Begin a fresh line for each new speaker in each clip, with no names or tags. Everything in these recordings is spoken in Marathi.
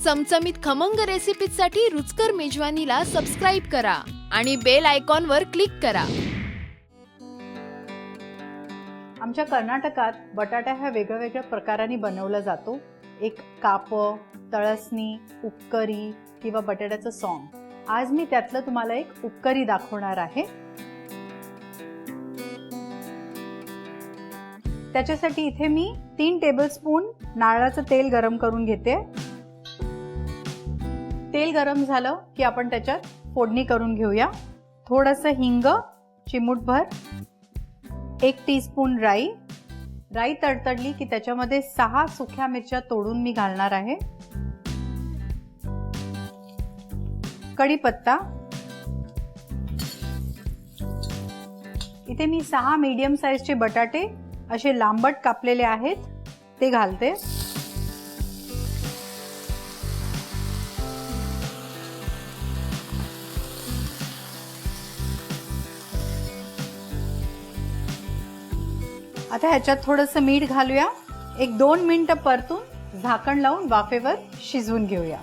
चमचमीत खमंग रेसिपीसाठी रुचकर मेजवानीला सबस्क्राइब करा आणि बेल आयकॉनवर क्लिक करा।
आमच्या कर्नाटकात बटाटा हा वेगवेगळ्या प्रकारांनी बनवला जातो। एक काप, तळसणी, उपकरी किंवा बटाट्याचं सॉंग। आज मी त्यातलं तुम्हाला एक उपकरी दाखवणार आहे। त्याच्यासाठी इथे मी 3 टेबलस्पून नारळाचं तेल गरम करून घेते। तेल गरम झालं की आपण त्याच्यात फोडणी करून घेऊया। थोडंसं हिंग, चिमूटभर, 1 टीस्पून राई। राई तडतडली की त्याच्यामध्ये 6 सुक्या मिरच्या तोडून मी घालणार आहे। कढीपत्ता, इथे मी 6 मीडियम साइजचे बटाटे असे लांबट कापलेले आहेत ते घालते। आता ह्याच्यात थोडंसं मीठ घालूया। 1-2 मिनिटं परतून झाकण लावून वाफेवर शिजवून घेऊया।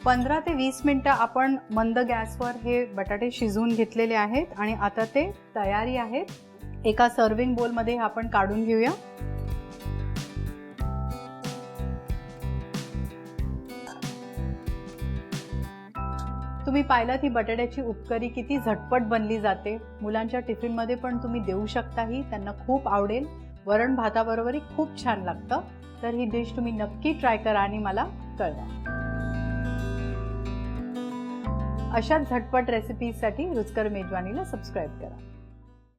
पंधरा ते 20 मिनिटं आपण मंद गॅसवर हे बटाटे शिजवून घेतलेले आहेत आणि आता ते तयारी आहेत। एका सर्विंग बोल मध्ये आपण काढून घेऊया। तुम्ही पाहिलात ही बटाट्याची उपकरी किती झटपट बनली जाते। मुलांच्या टिफिन मध्ये पण तुम्ही देऊ शकता, ही त्यांना खूप आवडेल। वरण भाताबरोबरही खूप छान लागतं। तर ही डिश तुम्ही नक्की ट्राय करा आणि मला कळवा। अशाच झटपट रेसिपीजसाठी रुचकर मेजवानीला सबस्क्राइब करा।